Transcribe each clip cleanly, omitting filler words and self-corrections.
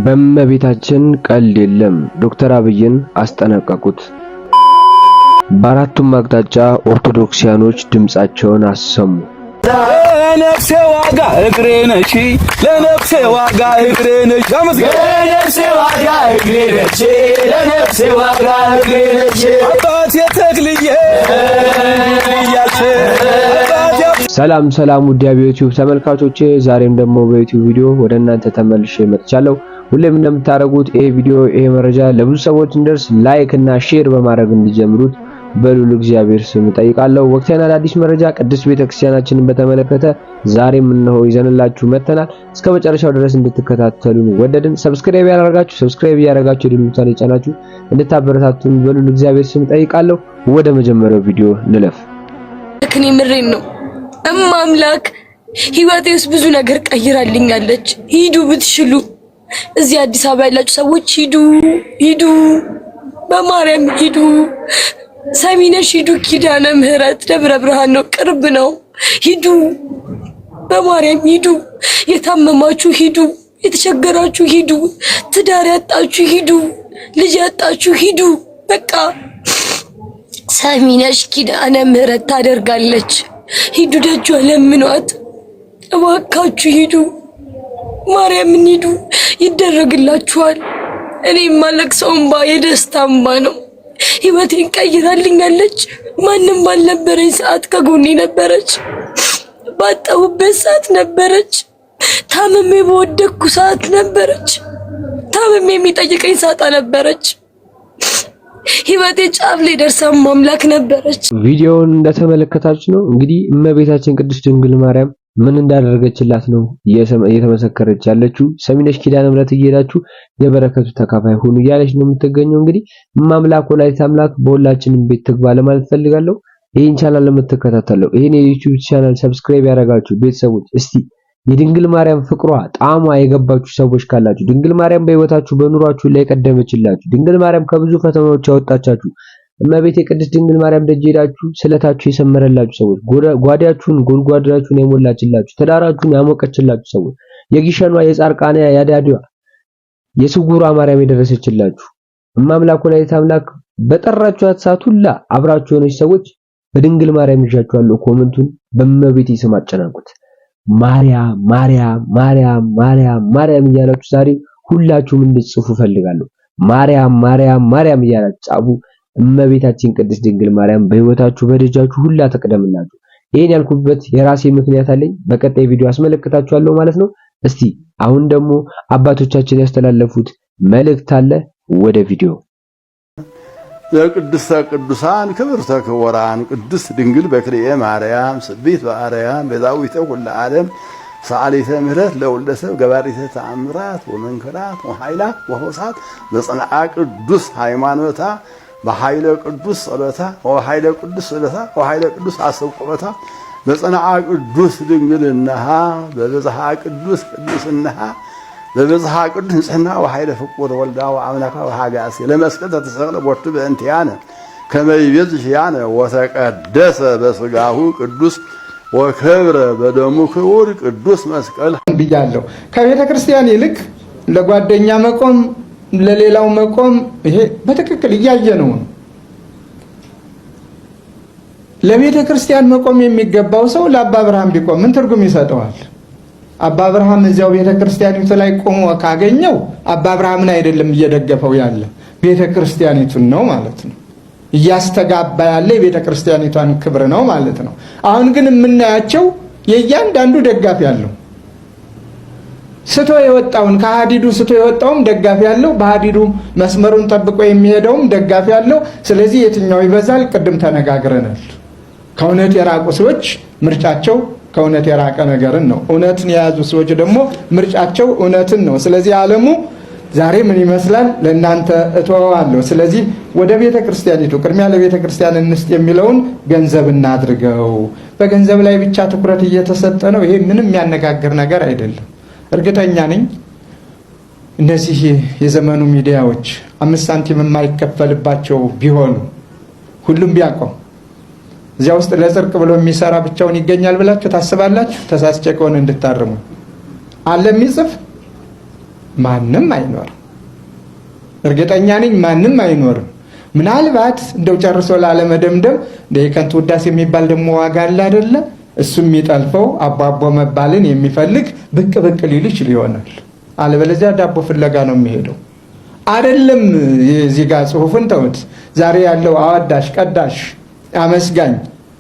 በእመቤታችን ቀልድ የለም ዶክተር አብይን አስጠነቀቁት። በአራቱም አቅጣጫ ኦርቶዶክሲያኖች ድምጻቸውን አሰሙ። ለነፍሴ ዋጋ እግሬ ነሽ፣ ለነፍሴ ዋጋ እግሬ ነሽ፣ ለነፍሴ ዋጋ እግሬ ነሽ፣ ለነፍሴ ዋጋ እግሬ ነሽ አባቴ ተክልዬ ሰላም ሰላም ውድ የዩቲዩብ ተመልካቾቼ፣ ዛሬም ደግሞ በዩቲዩብ ቪዲዮ ወደ እናንተ ተመልሼ መጥቻለሁ። ሁሌም እንደምታደርጉት ይሄ ቪዲዮ ይሄ መረጃ ለብዙ ሰዎች እንደርስ ላይክ እና ሼር በማድረግ እንዲጀምሩት በሉል እግዚአብሔር ስም ጠይቃለሁ። ወቅታዊና አዲስ መረጃ ቅድስት ቤተክርስቲያናችንን በተመለከተ ዛሬም እነሆ ይዘንላችሁ መጥተናል። እስከ መጨረሻው ድረስ እንድትከታተሉን ወደድን። ሰብስክራይብ ያደረጋችሁ ድምጻን የጫናችሁ እንድታበረታቱን በሉል እግዚአብሔር ስም ጠይቃለሁ። ወደ መጀመሪያው ቪዲዮ እንለፍ። እኔ ምሬን ነው አምላክ ህይወቴስ ብዙ ነገር ቀይራልኛለች። ሂዱ ብትሽሉ እዚህ አዲስ አበባ ያላችሁ ሰዎች ሂዱ በማርያም ሂዱ። ሰሚነሽ ሂዱ፣ ኪዳነ ምህረት ደብረ ብርሃን ነው፣ ቅርብ ነው። ሂዱ በማርያም ሂዱ። የታመማችሁ ሂዱ፣ የተቸገራችሁ ሂዱ፣ ትዳር ያጣችሁ ሂዱ፣ ልጅ ያጣችሁ ሂዱ። በቃ ሰሚነሽ ኪዳነ ምህረት ታደርጋለች። ሂዱ፣ ደጇ ለምኗት፣ እባካችሁ ሂዱ፣ ማርያምን ሂዱ፣ ይደረግላችኋል። እኔ ማለቅሰው እንባ የደስታ እንባ ነው። ህይወቴን ቀይራልኛለች። ማንም ባልነበረኝ ሰዓት ከጎኔ ነበረች። ባጣሁበት ሰዓት ነበረች። ታመሜ በወደኩ ሰዓት ነበረች። ታመሜ የሚጠይቀኝ ሰዓት ነበረች። ህይወቴ ጫፍ ላይ ደርሳ ማምላክ ነበረች። ቪዲዮውን እንደተመለከታችሁ ነው እንግዲህ እመቤታችን ቅድስት ድንግል ማርያም ምን እንዳደረገችላት ነው እየተመሰከረች ያለችው። ሰሚነሽ ኪዳነ ምህረት እየሄዳችሁ የበረከቱ ተካፋይ ሁኑ እያለች ነው የምትገኘው። እንግዲህ ማምላክ ወላዲተ አምላክ በሁላችንም ቤት ትግባ ለማለት ፈልጋለሁ። ይሄን ቻናል ለምትከታተሉ ይሄን የዩቲዩብ ቻናል ሰብስክራይብ ያደረጋችሁ ቤተሰቦች እስቲ የድንግል ማርያም ፍቅሯ ጣዕሟ የገባችሁ ሰዎች ካላችሁ፣ ድንግል ማርያም በህይወታችሁ በኑሯችሁ ላይ ቀደመችላችሁ፣ ድንግል ማርያም ከብዙ ፈተናዎች ያወጣቻችሁ፣ እመቤቴ ቅድስት ድንግል ማርያም ደጅ ሄዳችሁ ስለታችሁ የሰመረላችሁ ሰዎች፣ ጓዳችሁን ጎድጓዳችሁን የሞላችላችሁ፣ ትዳራችሁን ያሞቀችላችሁ ሰዎች፣ የጊሸኗ የጻርቃንያ ያዳዲዋ የስጉሯ ማርያም የደረሰችላችሁ እማምላክ ወላዲተ አምላክ በጠራችኋት ሰዓት ሁላ አብራችሁ የሆነች ሰዎች በድንግል ማርያም ይዣችኋለሁ። ኮሜንቱን በእመቤቴ ስም አጨናንቁት። ማርያም ማርያም ማርያም ማርያም ማርያም እያላችሁ ዛሬ ሁላችሁም እንድትጽፉ ፈልጋለሁ። ማርያም ማርያም ማርያም እያላችሁ ጻፉ። እመቤታችን ቅድስት ድንግል ማርያም በህይወታችሁ በደጃችሁ ሁላ ተቀደምላችሁ። ይሄን ያልኩበት የራሴ ምክንያት አለኝ። በቀጣይ ቪዲዮ አስመለክታችኋለሁ ማለት ነው። እስቲ አሁን ደግሞ አባቶቻችን ያስተላለፉት መልእክት አለ። ወደ ቪዲዮ ለቅድስተ ቅዱሳን ክብርተ ክቡራን ቅድስት ድንግል በክልኤ ማርያም ስቢት በአርያም ቤዛዊተ ኩለ ዓለም ሰዓሊተ ምህረት ለወልደ ሰብ ገባሪተ ተአምራት ወመንከራት ወኃይላት ወሆሳት በጽንዓ ቅዱስ ሃይማኖታ በኃይለ ቅዱስ ጸሎታ ወኃይለ ቅዱስ ጸሎታ ወኃይለ ቅዱስ አሰብቆታ በጽንዓ ቅዱስ ድንግልናሃ በብዝሃ ቅዱስ ቅዱስናሃ በብዝሃ ቅዱስ ንጽሕና ወኃይለ ፍቁር ወልዳ ወአምላካ ወሃጋሲ ለመስቀል ተሰቅለ ቦቱ በእንቲያነ ከመ ይቤዝሽ ያነ ወተቀደሰ በሥጋሁ ቅዱስ ወክብረ በደሙ ክቡር ቅዱስ መስቀል ብያለሁ። ከቤተ ክርስቲያን ይልቅ ለጓደኛ መቆም ለሌላው መቆም ይሄ በትክክል እያየነው ነው። ለቤተ ክርስቲያን መቆም የሚገባው ሰው ለአባ አብርሃም ቢቆም ምን ትርጉም ይሰጠዋል? አባ አብርሃም እዚያው ቤተ ክርስቲያኒቱ ላይ ቆሞ ካገኘው አባ አብርሃምን አይደለም እየደገፈው ያለ ቤተ ክርስቲያኒቱን ነው ማለት ነው። እያስተጋባ ያለ የቤተ ክርስቲያኒቷን ክብር ነው ማለት ነው። አሁን ግን የምናያቸው የእያንዳንዱ ደጋፊ ያለው ስቶ የወጣውን ከሐዲዱ ስቶ የወጣውም ደጋፊ ያለው፣ በሐዲዱ መስመሩን ጠብቆ የሚሄደውም ደጋፊ ያለው። ስለዚህ የትኛው ይበዛል? ቅድም ተነጋግረናል። ከእውነት የራቁ ሰዎች ምርጫቸው ከእውነት የራቀ ነገርን ነው። እውነትን የያዙ ሰዎች ደግሞ ምርጫቸው እውነትን ነው። ስለዚህ ዓለሙ ዛሬ ምን ይመስላል ለእናንተ እተወዋለሁ። ስለዚህ ወደ ቤተ ክርስቲያኒቱ ቅድሚያ ለቤተ ክርስቲያን እንስጥ የሚለውን ገንዘብ እናድርገው። በገንዘብ ላይ ብቻ ትኩረት እየተሰጠ ነው። ይሄ ምንም የሚያነጋግር ነገር አይደለም። እርግጠኛ ነኝ እነዚህ የዘመኑ ሚዲያዎች 5 ሳንቲም የማይከፈልባቸው ቢሆኑ ሁሉም ቢያቆም እዚያ ውስጥ ለጽድቅ ብሎ የሚሰራ ብቻውን ይገኛል ብላችሁ ታስባላችሁ? ተሳስቼ ከሆነ እንድታርሙ አለ የሚጽፍ ማንም አይኖርም። እርግጠኛ ነኝ ማንም አይኖርም። ምናልባት እንደው ጨርሶ ላለመደምደም ከንቱ ውዳሴ የሚባል ደግሞ ዋጋ አለ አይደለ? እሱ የሚጠልፈው አባቦ መባልን የሚፈልግ ብቅ ብቅ ሊል ይችል ይሆናል። አለበለዚያ ዳቦ ፍለጋ ነው የሚሄደው። አይደለም እዚህ ጋር ጽሑፍን ተውት። ዛሬ ያለው አዋዳሽ ቀዳሽ አመስጋኝ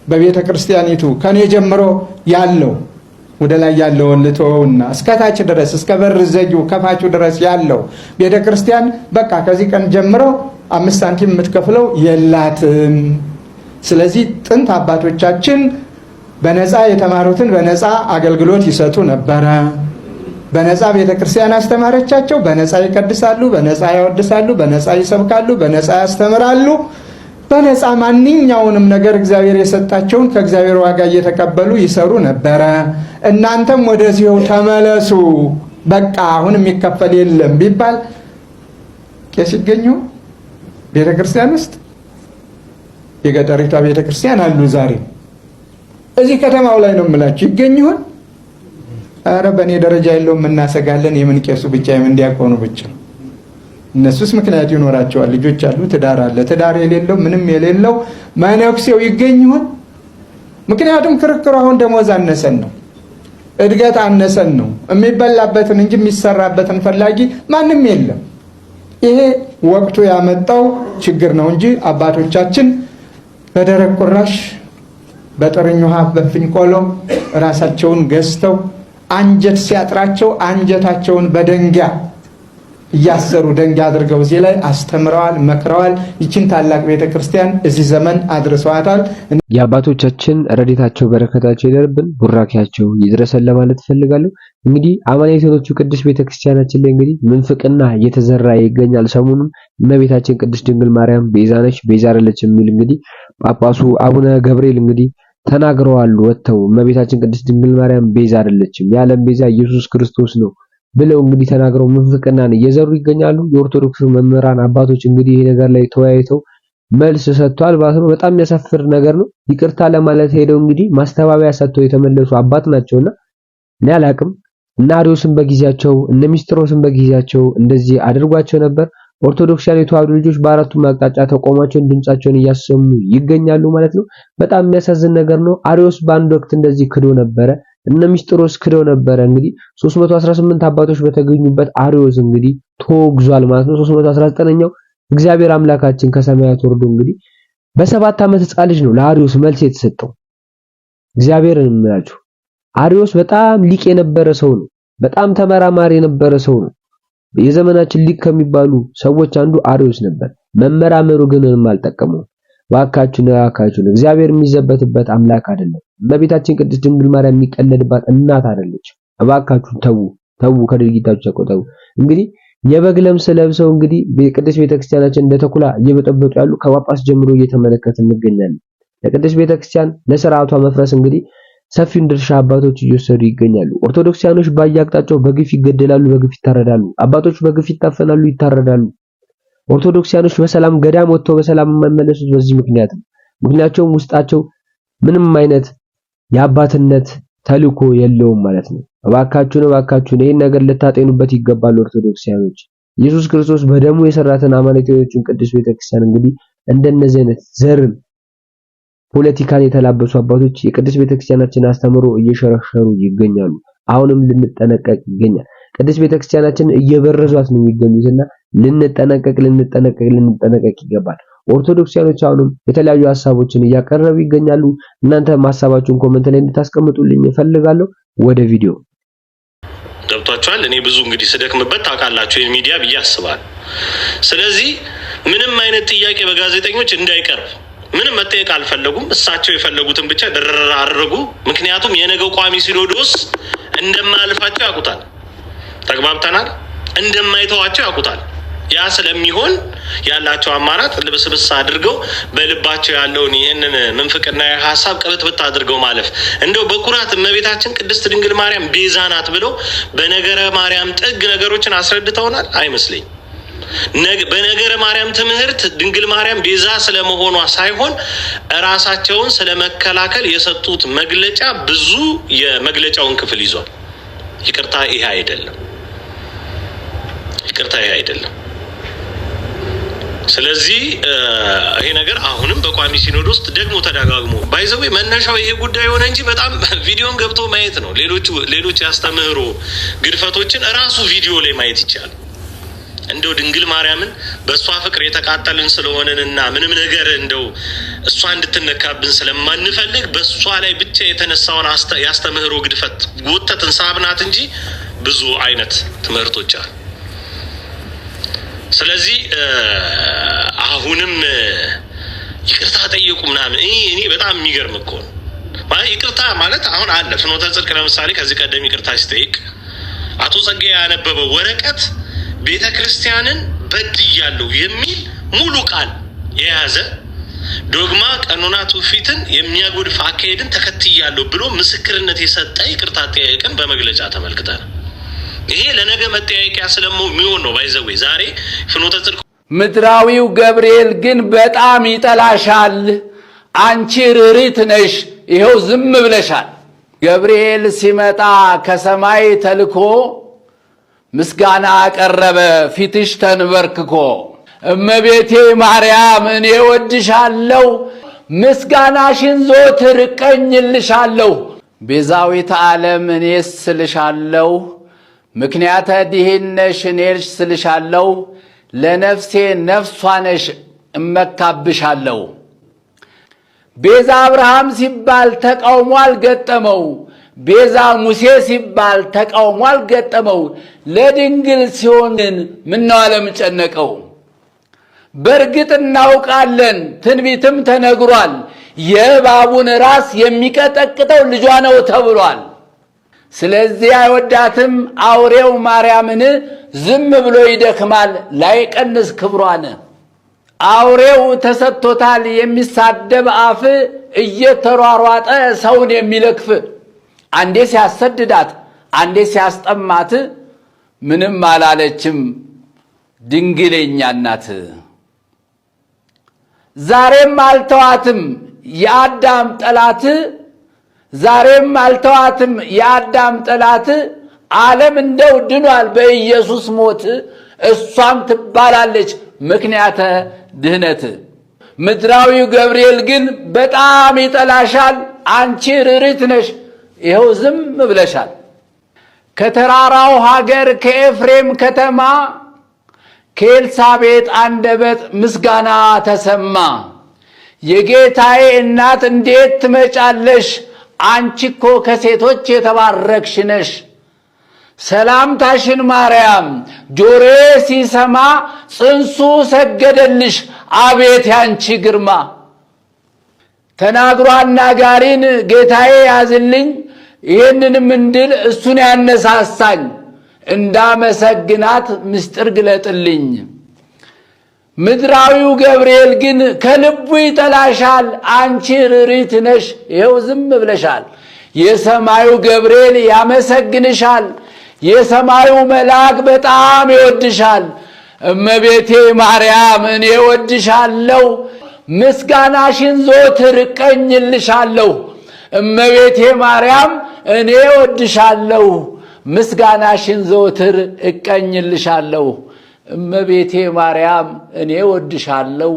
በቤተ ክርስቲያኒቱ ከኔ ጀምሮ ያለው ወደ ላይ ያለውን ልተውና እስከታች ድረስ እስከ በር ዘጊው ከፋቹ ድረስ ያለው ቤተ ክርስቲያን በቃ ከዚህ ቀን ጀምሮ 5 ሳንቲም የምትከፍለው የላትም። ስለዚህ ጥንት አባቶቻችን በነፃ የተማሩትን በነፃ አገልግሎት ይሰጡ ነበረ። በነፃ ቤተ ክርስቲያን አስተማረቻቸው። በነፃ ይቀድሳሉ፣ በነፃ ያወድሳሉ፣ በነፃ ይሰብካሉ፣ በነፃ ያስተምራሉ። በነፃ ማንኛውንም ነገር እግዚአብሔር የሰጣቸውን ከእግዚአብሔር ዋጋ እየተቀበሉ ይሰሩ ነበረ። እናንተም ወደዚሁ ተመለሱ፣ በቃ አሁን የሚከፈል የለም ቢባል ቄስ ይገኙ ቤተ ክርስቲያን ውስጥ? የገጠሪቷ ቤተ ክርስቲያን አሉ ዛሬ። እዚህ ከተማው ላይ ነው የምላችሁ፣ ይገኝ ይሆን? ኧረ በእኔ ደረጃ የለውም እናሰጋለን። የምን ቄሱ ብቻ የምን ዲያቆኑ ብቻ? እነሱስ ምክንያት ይኖራቸዋል። ልጆች አሉ፣ ትዳር አለ። ትዳር የሌለው ምንም የሌለው መነኩሴው ይገኝ ይሆን? ምክንያቱም ክርክሩ አሁን ደሞዝ አነሰን ነው፣ እድገት አነሰን ነው። የሚበላበትን እንጂ የሚሰራበትን ፈላጊ ማንም የለም። ይሄ ወቅቱ ያመጣው ችግር ነው እንጂ አባቶቻችን በደረቅ ቁራሽ በጥርኝ ውሃ በፍኝ ቆሎ ራሳቸውን ገዝተው አንጀት ሲያጥራቸው አንጀታቸውን በደንጊያ እያሰሩ ደንጊያ አድርገው እዚህ ላይ አስተምረዋል፣ መክረዋል። ይችን ታላቅ ቤተክርስቲያን እዚህ ዘመን አድርሰዋታል። የአባቶቻችን ረድኤታቸው በረከታቸው ይደርብን፣ ቡራኪያቸው ይድረሰን ለማለት ፈልጋለሁ። እንግዲህ አማኔቶቹ ቅድስት ቤተክርስቲያናችን ላይ እንግዲህ ምንፍቅና እየተዘራ ይገኛል። ሰሞኑን እመቤታችን ቅድስት ድንግል ማርያም ቤዛ ነች፣ ቤዛ አይደለች የሚል እንግዲህ ጳጳሱ አቡነ ገብርኤል እንግዲህ ተናግረዋል። ወጥተው እመቤታችን ቅድስት ድንግል ማርያም ቤዛ አይደለችም፣ የዓለም ቤዛ ኢየሱስ ክርስቶስ ነው ብለው እንግዲህ ተናግረው ምንፍቅናን እየዘሩ ይገኛሉ። የኦርቶዶክስ መምህራን አባቶች እንግዲህ ይሄ ነገር ላይ ተወያይተው መልስ ሰጥቷል። በጣም የሚያሳፍር ነገር ነው። ይቅርታ ለማለት ሄደው እንግዲህ ማስተባበያ ሰጥተው የተመለሱ አባት ናቸውና እኔ አላቅም። እና አርዮስን በጊዜያቸው እነ ሚስጥሮስን በጊዜያቸው እንደዚህ አድርጓቸው ነበር። ኦርቶዶክሳውያን የተዋሕዶ ልጆች በአራቱም አቅጣጫ ተቆማቸውን ድምጻቸውን እያሰሙ ይገኛሉ ማለት ነው። በጣም የሚያሳዝን ነገር ነው። አርዮስ በአንድ ወቅት እንደዚህ ክዶ ነበረ። እነ ሚስጥሮስ ክደው ነበረ። እንግዲህ 318 አባቶች በተገኙበት አርዮስ እንግዲህ ተወግዟል ማለት ነው። 319ኛው እግዚአብሔር አምላካችን ከሰማያት ወርዶ እንግዲህ በ7 ዓመት ሕፃን ልጅ ነው ለአርዮስ መልስ የተሰጠው። እግዚአብሔርን እንምላችሁ አርዮስ በጣም ሊቅ የነበረ ሰው ነው። በጣም ተመራማሪ የነበረ ሰው ነው። የዘመናችን ሊቅ ከሚባሉ ሰዎች አንዱ አርዮስ ነበር። መመራመሩ ግን ምንም አልጠቀመው። ዋካችሁ እግዚአብሔር የሚዘበትበት አምላክ አይደለም። እመቤታችን ቅድስት ድንግል ማርያም የሚቀለድባት እናት አይደለች። እባካችሁ ተው ከድርጊታችሁ ተቆጠቡ። እንግዲህ የበግ ለምስ ለብሰው እንግዲህ በቅድስት ቤተክርስቲያናችን እንደተኩላ እየበጠበጡ ያሉ ከጳጳስ ጀምሮ እየተመለከትን እንገኛለን። ለቅድስት ቤተክርስቲያን ለሥርዓቷ መፍረስ እንግዲህ ሰፊውን ድርሻ አባቶች እየወሰዱ ይገኛሉ። ኦርቶዶክሳውያኖች በየአቅጣጫው በግፍ ይገደላሉ፣ በግፍ ይታረዳሉ። አባቶች በግፍ ይታፈናሉ፣ ይታረዳሉ። ኦርቶዶክሳውያኖች በሰላም ገዳም ወጥተው በሰላም የማይመለሱት በዚህ ምክንያት ነው። ምክንያቱም ውስጣቸው ምንም አይነት የአባትነት ተልእኮ የለውም ማለት ነው። እባካችሁን ይህን ነገር ልታጤኑበት ይገባል ኦርቶዶክሳውያኖች። ኢየሱስ ክርስቶስ በደሙ የሰራትን አማኔቶችን ቅድስት ቤተክርስቲያን እንግዲህ እንደነዚህ አይነት ዘርን ፖለቲካን የተላበሱ አባቶች የቅድስት ቤተክርስቲያናችን አስተምሮ እየሸረሸሩ ይገኛሉ። አሁንም ልንጠነቀቅ ይገኛል። ቅድስት ቤተክርስቲያናችን እየበረዟት ነው የሚገኙትና ልንጠነቀቅ ይገባል። ኦርቶዶክሳውያኖች አሁንም የተለያዩ ሐሳቦችን እያቀረቡ ይገኛሉ። እናንተ ሐሳባችሁን ኮሜንት ላይ እንድታስቀምጡልኝ እፈልጋለሁ። ወደ ቪዲዮ ገብቷችኋል። እኔ ብዙ እንግዲህ ስደክምበት ታውቃላችሁ ይሄን ሚዲያ ብዬ አስባለሁ። ስለዚህ ምንም አይነት ጥያቄ በጋዜጠኞች እንዳይቀርብ ምንም መጠየቅ አልፈለጉም። እሳቸው የፈለጉትን ብቻ ድርር አድርጉ። ምክንያቱም የነገው ቋሚ ሲኖዶስ እንደማያልፋቸው ያውቁታል። ተግባብተናል። እንደማይተዋቸው ያውቁታል። ያ ስለሚሆን ያላቸው አማራጭ ልብስብስ አድርገው በልባቸው ያለውን ይህንን ምንፍቅና ሐሳብ ቅብጥብጥ አድርገው ማለፍ። እንደው በኩራት እመቤታችን ቅድስት ድንግል ማርያም ቤዛ ናት ብለው በነገረ ማርያም ጥግ ነገሮችን አስረድተውናል አይመስለኝ። በነገረ ማርያም ትምህርት ድንግል ማርያም ቤዛ ስለመሆኗ ሳይሆን ራሳቸውን ስለመከላከል የሰጡት መግለጫ ብዙ የመግለጫውን ክፍል ይዟል። ይቅርታ ይሄ አይደለም። ይቅርታ ይሄ አይደለም። ስለዚህ ይሄ ነገር አሁንም በቋሚ ሲኖዶስ ውስጥ ደግሞ ተደጋግሞ ባይዘው መነሻው ይሄ ጉዳይ ሆነ እንጂ በጣም ቪዲዮን ገብቶ ማየት ነው። ሌሎች ያስተምህሮ ግድፈቶችን ራሱ ቪዲዮ ላይ ማየት ይቻላል። እንደው ድንግል ማርያምን በእሷ ፍቅር የተቃጠልን ስለሆነንና ምንም ነገር እንደው እሷ እንድትነካብን ስለማንፈልግ በእሷ ላይ ብቻ የተነሳውን ያስተምህሮ ግድፈት ጎተትን ሳብናት እንጂ ብዙ አይነት ትምህርቶች አሉ። ስለዚህ አሁንም ይቅርታ ጠየቁ ምናምን እኔ በጣም የሚገርም እኮ ነው። ማለት ይቅርታ ማለት አሁን አለ ፍኖተ ጽድቅ ለምሳሌ ከዚህ ቀደም ይቅርታ ሲጠይቅ አቶ ጸጋዬ ያነበበው ወረቀት ቤተ ክርስቲያንን በድያለሁ የሚል ሙሉ ቃል የያዘ ዶግማ፣ ቀኖና፣ ትውፊትን የሚያጎድፍ አካሄድን ተከትያለሁ ብሎ ምስክርነት የሰጠ ይቅርታ ጠያይቀን በመግለጫ ተመልክተናል። ይሄ ለነገ መጠያየቂያ ስለሚሆን ነው። ባይዘዌ ዛሬ ፍኖተ ጽድቅ ምድራዊው ገብርኤል ግን በጣም ይጠላሻል። አንቺ ርሪት ነሽ፣ ይኸው ዝም ብለሻል። ገብርኤል ሲመጣ ከሰማይ ተልኮ ምስጋና አቀረበ ፊትሽ ተንበርክኮ። እመቤቴ ማርያም እኔ ወድሻለሁ፣ ምስጋናሽን ዘወትር እቀኝልሻለሁ። ቤዛዊተ ዓለም እኔስ ስልሻለሁ፣ ምክንያተ ድኅነትሽ እኔሽ ስልሻለሁ። ለነፍሴ ነፍሷ ነሽ እመካብሻለሁ። ቤዛ አብርሃም ሲባል ተቃውሞ አልገጠመው፣ ቤዛ ሙሴ ሲባል ተቃውሞ አልገጠመው። ለድንግል ሲሆን ግን ምነው ዓለም ጨነቀው? በእርግጥ እናውቃለን፣ ትንቢትም ተነግሯል፣ የእባቡን ራስ የሚቀጠቅጠው ልጇ ነው ተብሏል። ስለዚህ አይወዳትም አውሬው ማርያምን፣ ዝም ብሎ ይደክማል ላይቀንስ ክብሯን። አውሬው ተሰጥቶታል የሚሳደብ አፍ፣ እየተሯሯጠ ሰውን የሚለክፍ። አንዴ ሲያሰድዳት አንዴ ሲያስጠማት ምንም አላለችም ድንግለኛ ናት። ዛሬም አልተዋትም የአዳም ጠላት፣ ዛሬም አልተዋትም የአዳም ጠላት። ዓለም እንደው ድኗል በኢየሱስ ሞት፣ እሷም ትባላለች ምክንያተ ድኅነት። ምድራዊው ገብርኤል ግን በጣም ይጠላሻል። አንቺ ርሪት ነሽ፣ ይኸው ዝም ብለሻል። ከተራራው ሀገር ከኤፍሬም ከተማ ከኤልሳቤጥ አንደበት ምስጋና ተሰማ። የጌታዬ እናት እንዴት ትመጫለሽ? አንቺ እኮ ከሴቶች የተባረክሽ ነሽ። ሰላምታሽን ማርያም ጆሮዬ ሲሰማ ጽንሱ ሰገደልሽ። አቤት ያንቺ ግርማ። ተናግሮ አናጋሪን ጌታዬ ያዝልኝ፣ ይህንንም እንድል እሱን ያነሳሳኝ። እንዳመሰግናት ምስጢር ግለጥልኝ። ምድራዊው ገብርኤል ግን ከልቡ ይጠላሻል። አንቺ ርሪት ነሽ፣ ይኸው ዝም ብለሻል። የሰማዩ ገብርኤል ያመሰግንሻል። የሰማዩ መልአክ በጣም ይወድሻል። እመቤቴ ማርያም እኔ ወድሻለሁ፣ ምስጋናሽን ዘወትር እቀኝልሻለሁ። እመቤቴ ማርያም እኔ ወድሻለሁ፣ ምስጋናሽን ዘወትር እቀኝልሻለሁ። እመቤቴ ማርያም እኔ ወድሻለሁ፣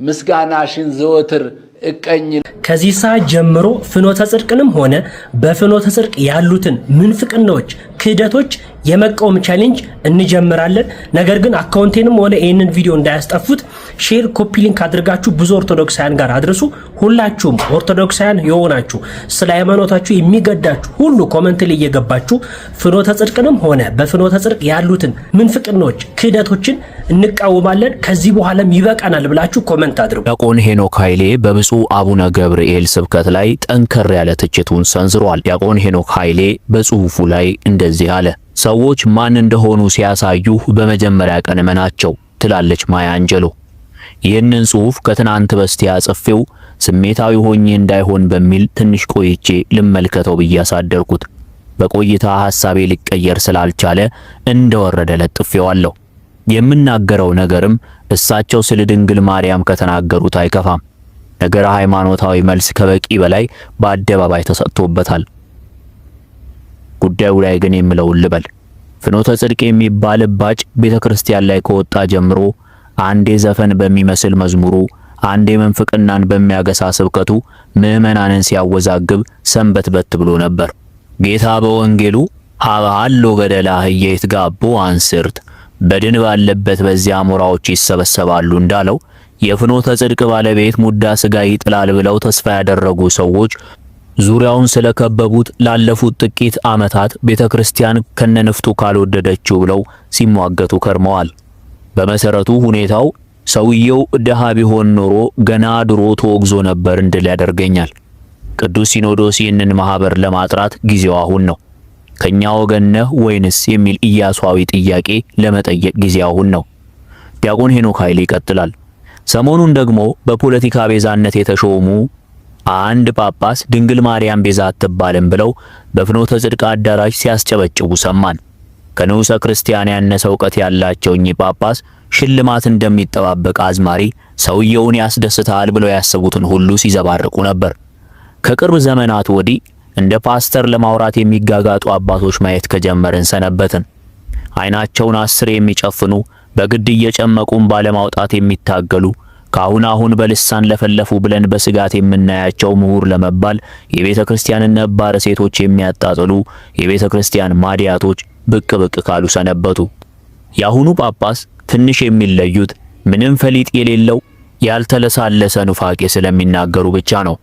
ምስጋናሽን ዘወትር እቀኝ። ከዚህ ሰዓት ጀምሮ ፍኖተ ጽድቅንም ሆነ በፍኖተ ጽድቅ ያሉትን ምንፍቅናዎች፣ ክህደቶች የመቃወም ቻሌንጅ እንጀምራለን። ነገር ግን አካውንቴንም ሆነ ይህንን ቪዲዮ እንዳያስጠፉት ሼር፣ ኮፒ ሊንክ አድርጋችሁ ብዙ ኦርቶዶክሳውያን ጋር አድርሱ። ሁላችሁም ኦርቶዶክሳውያን የሆናችሁ ስለ ሃይማኖታችሁ የሚገዳችሁ ሁሉ ኮመንት ላይ እየገባችሁ ፍኖተ ጽድቅንም ሆነ በፍኖተ ጽድቅ ያሉትን ምንፍቅናዎች፣ ክህደቶችን እንቃወማለን። ከዚህ በኋላም ይበቃናል ብላችሁ ኮመንት አድርጉ። ዲያቆን ሄኖክ ኃይሌ በብፁዕ አቡነ ገብርኤል ስብከት ላይ ጠንከር ያለ ትችቱን ሰንዝሯል። ዲያቆን ሄኖክ ኃይሌ በጽሁፉ ላይ እንደዚህ አለ። ሰዎች ማን እንደሆኑ ሲያሳዩ በመጀመሪያ ቀን እመናቸው ትላለች ማያ አንጀሎ። ይህንን ጽሁፍ ከትናንት በስቲያ ጽፌው ስሜታዊ ሆኜ እንዳይሆን በሚል ትንሽ ቆይቼ ልመልከተው ብዬ አሳደርኩት። በቆይታ ሐሳቤ ሊቀየር ስላልቻለ እንደወረደ ለጥፌዋለሁ። የምናገረው ነገርም እሳቸው ስለ ድንግል ማርያም ከተናገሩት አይከፋም። ነገረ ሃይማኖታዊ መልስ ከበቂ በላይ በአደባባይ ተሰጥቶበታል። ጉዳዩ ላይ ግን የምለውን ልበል። ፍኖተ ጽድቅ የሚባል ባጭ ቤተክርስቲያን ላይ ከወጣ ጀምሮ አንዴ ዘፈን በሚመስል መዝሙሩ፣ አንዴ መንፍቅናን በሚያገሳ ስብከቱ ምዕመናንን ሲያወዛግብ ሰንበትበት ብሎ ነበር። ጌታ በወንጌሉ ሀሎ ገደላ እየትጋቡ አንስርት በድን ባለበት በዚያ አሞራዎች ይሰበሰባሉ እንዳለው የፍኖተ ጽድቅ ባለቤት ሙዳ ስጋ ይጥላል ብለው ተስፋ ያደረጉ ሰዎች ዙሪያውን ስለከበቡት ላለፉት ጥቂት ዓመታት ቤተክርስቲያን ከነንፍጡ ካልወደደችው ብለው ሲሟገቱ ከርመዋል። በመሰረቱ ሁኔታው ሰውየው ደሃ ቢሆን ኖሮ ገና ድሮ ተወግዞ ነበር እንድል ያደርገኛል። ቅዱስ ሲኖዶስ ይህንን ማህበር ለማጥራት ጊዜው አሁን ነው። ከኛ ወገን ነህ ወይንስ የሚል ኢያሱዊ ጥያቄ ለመጠየቅ ጊዜው አሁን ነው። ዲያቆን ሄኖክ ኃይሌ ይቀጥላል። ሰሞኑን ደግሞ በፖለቲካ ቤዛነት የተሾሙ አንድ ጳጳስ ድንግል ማርያም ቤዛ አትባልም ብለው በፍኖተ ጽድቅ አዳራሽ ሲያስጨበጭቡ ሰማን። ከንዑሰ ክርስቲያን ያነሰ ዕውቀት ያላቸው እኚህ ጳጳስ ሽልማት እንደሚጠባበቅ አዝማሪ ሰውየውን ያስደስታል ብለው ያሰቡትን ሁሉ ሲዘባርቁ ነበር። ከቅርብ ዘመናት ወዲህ እንደ ፓስተር ለማውራት የሚጋጋጡ አባቶች ማየት ከጀመርን ሰነበትን። አይናቸውን አስር የሚጨፍኑ በግድ እየጨመቁን ባለማውጣት የሚታገሉ ካሁን በልሳን ለፈለፉ ብለን በስጋት የምናያቸው ምሁር ለመባል የቤተ ክርስቲያንን ነባር ሴቶች የሚያጣጥሉ የቤተ ክርስቲያን ማዲያቶች ብቅ ካሉ ሰነበቱ። የአሁኑ ጳጳስ ትንሽ የሚለዩት ምንም ፈሊጥ የሌለው ያልተለሳለሰ ኑፋቄ ስለሚናገሩ ብቻ ነው።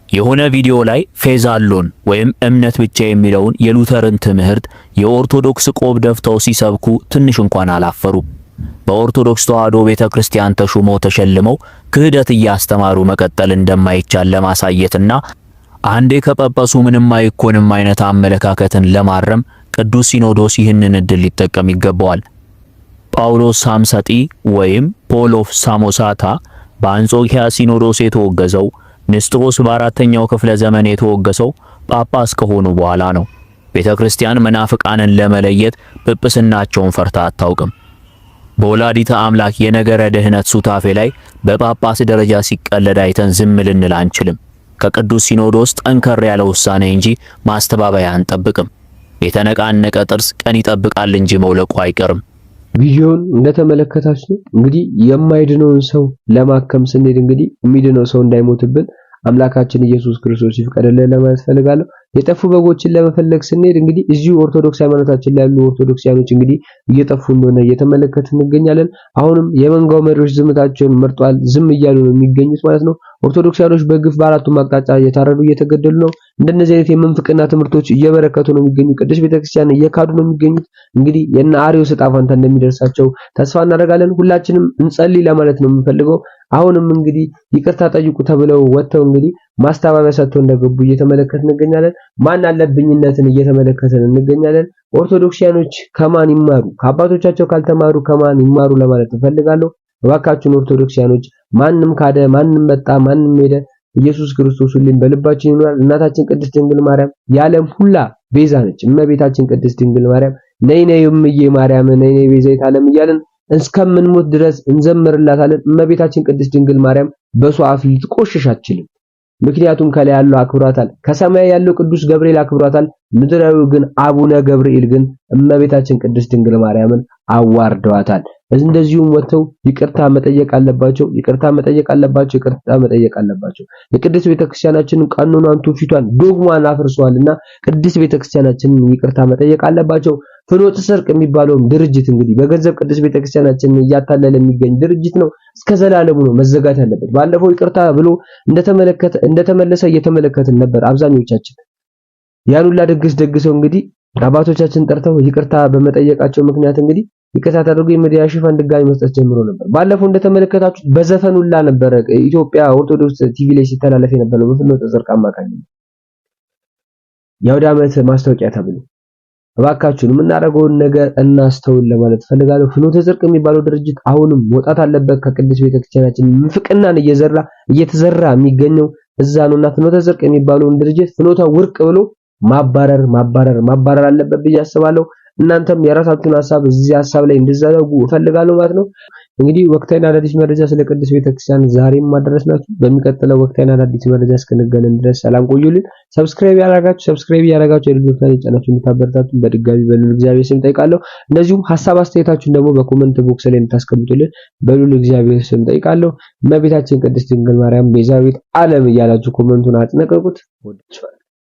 የሆነ ቪዲዮ ላይ ፌዛሎን ወይም እምነት ብቻ የሚለውን የሉተርን ትምህርት የኦርቶዶክስ ቆብ ደፍተው ሲሰብኩ ትንሽ እንኳን አላፈሩ። በኦርቶዶክስ ተዋሕዶ ቤተክርስቲያን ተሹመው ተሸልመው ክህደት እያስተማሩ መቀጠል እንደማይቻል ለማሳየትና አንዴ ከጳጳሱ ምንም አይኮንም አይነት አመለካከትን ለማረም ቅዱስ ሲኖዶስ ይህንን እድል ሊጠቀም ይገባዋል። ጳውሎስ ሳምሰጢ ወይም ፖል ኦፍ ሳሞሳታ በአንጾኪያ ሲኖዶስ የተወገዘው፣ ንስጥሮስ በአራተኛው ክፍለ ዘመን የተወገሰው ጳጳስ ከሆኑ በኋላ ነው። ቤተክርስቲያን መናፍቃንን ለመለየት ጵጵስናቸውን ፈርታ አታውቅም። በወላዲተ አምላክ የነገረ ድህነት ሱታፌ ላይ በጳጳስ ደረጃ ሲቀለድ አይተን ዝም ልንል አንችልም። ከቅዱስ ሲኖዶስ ጠንከር ያለ ውሳኔ እንጂ ማስተባበያ አንጠብቅም። የተነቃነቀ ጥርስ ቀን ይጠብቃል እንጂ መውለቁ አይቀርም። ቪዲዮውን እንደተመለከታችሁ እንግዲህ የማይድነውን ሰው ለማከም ስንሄድ እንግዲህ የሚድነው ሰው እንዳይሞትብን አምላካችን ኢየሱስ ክርስቶስ ይፍቀድልን ለማለት ፈልጋለሁ። የጠፉ በጎችን ለመፈለግ ስንሄድ እንግዲህ እዚሁ ኦርቶዶክስ ሃይማኖታችን ላይ ያሉ ኦርቶዶክሳውያኖች እንግዲህ እየጠፉ እንደሆነ እየተመለከትን እንገኛለን። አሁንም የመንጋው መሪዎች ዝምታቸውን መርጧል፣ ዝም እያሉ ነው የሚገኙት ማለት ነው። ኦርቶዶክሳውያኖች በግፍ በአራቱም አቅጣጫ እየታረዱ እየተገደሉ ነው። እንደነዚህ አይነት የመንፍቅና ትምህርቶች እየበረከቱ ነው የሚገኙት። ቅዱስ ቤተክርስቲያን እየካዱ ነው የሚገኙት። እንግዲህ የነ አርዮስ ዕጣ ፈንታ እንደሚደርሳቸው ተስፋ እናደርጋለን። ሁላችንም እንጸልይ ለማለት ነው የምንፈልገው። አሁንም እንግዲህ ይቅርታ ጠይቁ ተብለው ወጥተው እንግዲህ ማስተባበያ ሰጥተው እንደገቡ እየተመለከትን እንገኛለን። ማን አለብኝነትን እየተመለከትን እንገኛለን። ኦርቶዶክሲያኖች ከማን ይማሩ? ከአባቶቻቸው ካልተማሩ ከማን ይማሩ ለማለት እፈልጋለሁ። እባካችሁን ኦርቶዶክሲያኖች ማንም ካደ፣ ማንም መጣ፣ ማንም ሄደ፣ ኢየሱስ ክርስቶስ ሁሌም በልባችን ይኖራል። እናታችን ቅድስት ድንግል ማርያም የዓለም ሁላ ቤዛ ነች። እመቤታችን ቅድስት ድንግል ማርያም ነይ ነይ እምዬ ማርያም ነይ ነይ ቤዛዊተ ዓለም እያልን እስከምንሞት ድረስ እንዘምርላታለን። እመቤታችን ቅድስት ድንግል ማርያም በሰው አፍ ልትቆሽሽ አትችልም። ምክንያቱም ከላይ ያለው አክብሯታል፣ ከሰማይ ያለው ቅዱስ ገብርኤል አክብሯታል። ምድራዊው ግን አቡነ ገብርኤል ግን እመቤታችን ቅድስት ድንግል ማርያምን አዋርደዋታል። እንደዚሁም ወጥተው ይቅርታ መጠየቅ አለባቸው። የቅድስት ቤተክርስቲያናችንን ቀኖናን፣ ትውፊቷን፣ ዶግማን አፍርሰዋልና ቅድስት ቤተክርስቲያናችንን ይቅርታ መጠየቅ አለባቸው። ፍኖተ ጽድቅ የሚባለው ድርጅት እንግዲህ በገንዘብ ቅድስት ቤተክርስቲያናችንን እያታለለ የሚገኝ ድርጅት ነው። እስከ ዘላለሙ ነው መዘጋት ያለበት። ባለፈው ይቅርታ ብሎ እንደተመለሰ እየተመለከትን ነበር አብዛኞቻችን። ያን ሁላ ድግስ ደግሰው እንግዲህ አባቶቻችን ጠርተው ይቅርታ በመጠየቃቸው ምክንያት እንግዲህ ይቅርታ ተደርጎ የሚዲያ ሽፋን ድጋሚ መስጠት ጀምሮ ነበር። ባለፈው እንደተመለከታችሁት በዘፈን ሁላ ነበር ኢትዮጵያ ኦርቶዶክስ ቲቪ ላይ ሲተላለፍ የነበረው በፍኖተ ጽድቅ አማካኝነት የአውደ ዓመት ማስታወቂያ ተብሎ። እባካችሁን የምናደርገውን ነገር እናስተውል ለማለት ፈልጋለሁ። ፍኖተ ጽድቅ የሚባለው ድርጅት አሁንም መውጣት አለበት ከቅድስት ቤተክርስቲያናችን። ምፍቅናን እየተዘራ የሚገኘው እዛ ነውና ፍኖተ ጽድቅ የሚባለውን ድርጅት ፍኖተ ውርቅ ብሎ ማባረር አለበት ብዬ አስባለሁ። እናንተም የራሳችሁን ሐሳብ እዚህ ሐሳብ ላይ እንድትዘረጉ እፈልጋለሁ ማለት ነው። እንግዲህ ወቅታዊና አዳዲስ መረጃ ስለ ቅድስት ቤተክርስቲያን ዛሬም ማድረስናችሁ። በሚቀጥለው ወቅታዊና አዳዲስ መረጃ እስክንገናኝ ድረስ ሰላም ቆዩልን። ሰብስክራይብ ያደረጋችሁ የልጅ ምክንያት ጫናችሁ እንድታበረታቱን በድጋሚ በሉል እግዚአብሔር ስም ጠይቃለሁ። እንደዚሁም ሐሳብ አስተያየታችሁን ደግሞ በኮሜንት ቦክስ ላይ እንድታስቀምጡልን በሉል እግዚአብሔር ስም ጠይቃለሁ። እመቤታችን ቅድስት ድንግል ማርያም ቤዛዊት ዓለም እያላችሁ ኮሜንቱን አጥነቀቁት። ወደሷል